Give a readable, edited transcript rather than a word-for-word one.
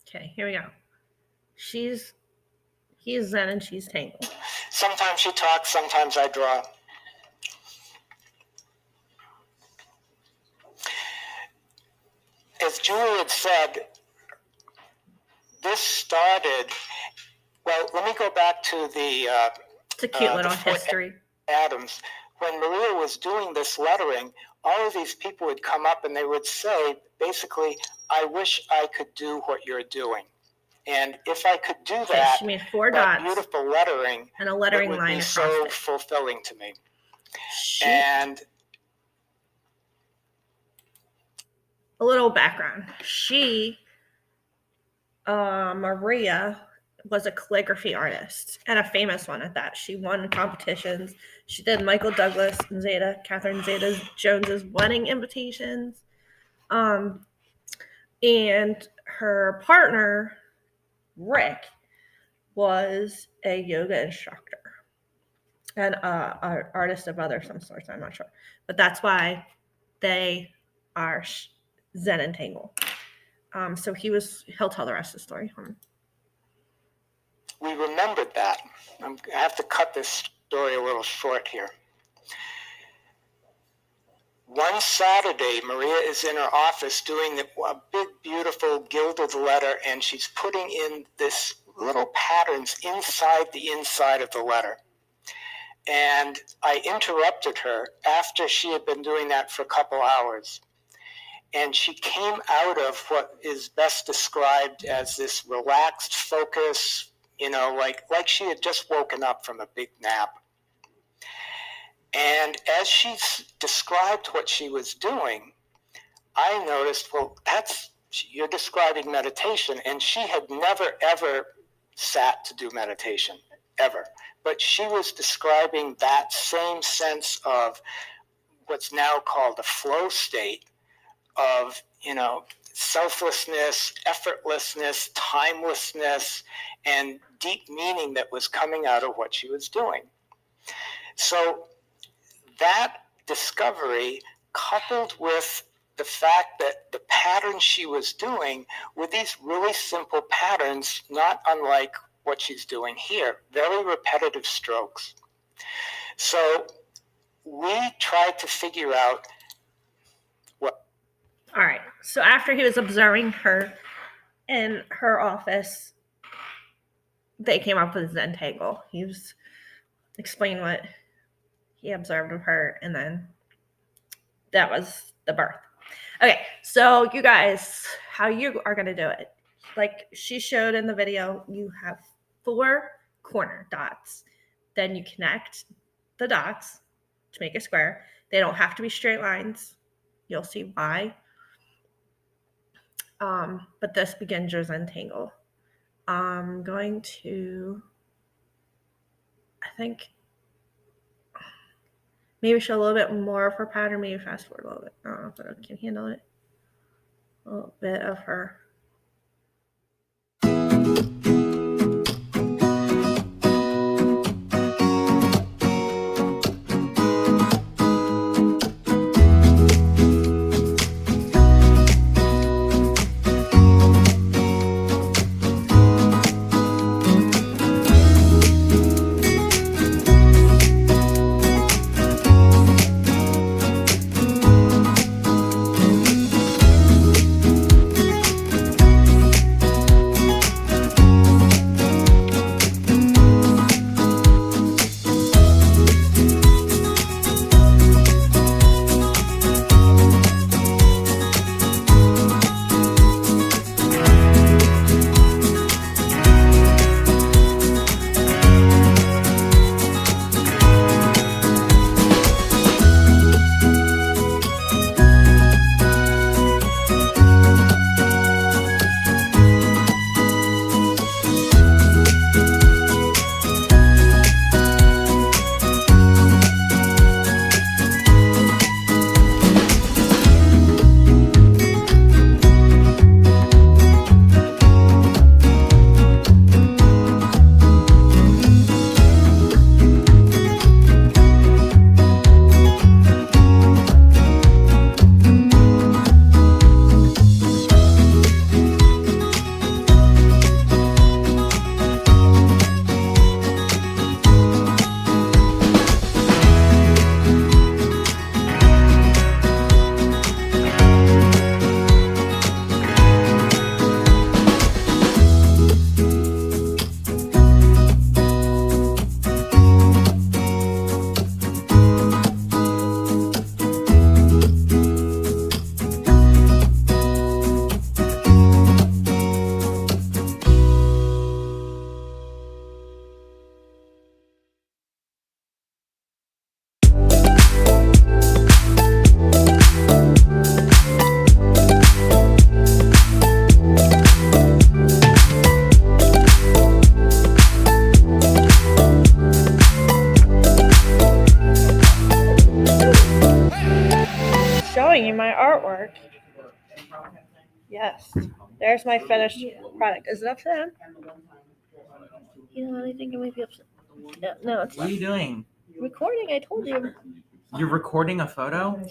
Okay, here we go. He's Zen and she's Tangle. Sometimes she talks, sometimes I draw. As Julie had said, this started, well, let me go back to the It's a cute little history. Adams. When Maria was doing this lettering, all of these people would come up and they would say, basically, I wish I could do what you're doing. And if I could do that, she made 4 that dots beautiful lettering, and a lettering it would line be across so it. fulfilling to me. And a little background. Maria was a calligraphy artist and a famous one at that. She won competitions. She did Michael Douglas and Catherine Zeta-Jones's wedding invitations. And her partner, Rick, was a yoga instructor and an artist of some sorts. I'm not sure. But that's why they are Zen and Tangle. So he'll tell the rest of the story. We remembered that. I have to cut this story a little short here. One Saturday, Maria is in her office doing a big, beautiful gilded letter, and she's putting in this little patterns inside of the letter. And I interrupted her after she had been doing that for a couple hours. And she came out of what is best described as this relaxed focus, like she had just woken up from a big nap. And as she described what she was doing, I noticed, you're describing meditation, and she had never, ever sat to do meditation, ever. But she was describing that same sense of what's now called the flow state of, selflessness, effortlessness, timelessness, and deep meaning that was coming out of what she was doing. So that discovery, coupled with the fact that the patterns she was doing were these really simple patterns, not unlike what she's doing here, very repetitive strokes. So we tried to figure out what. All right. So after he was observing her in her office, they came up with Zen Tangle. He was explaining what he observed of her, and then that was the birth. Okay, so you guys, how you are going to do it. Like she showed in the video, you have 4 corner dots. Then you connect the dots to make a square. They don't have to be straight lines. You'll see why. But this begins your Zen Tangle. I'm going to, I think, maybe show a little bit more of her pattern, maybe fast forward a little bit. I don't know if I can handle it. A little bit of her. showing you my artwork. Yes. There's my finished product. Is it upside down? You know, I think it might be upside. No, it's What are you doing? recording. I told you. You're recording a photo?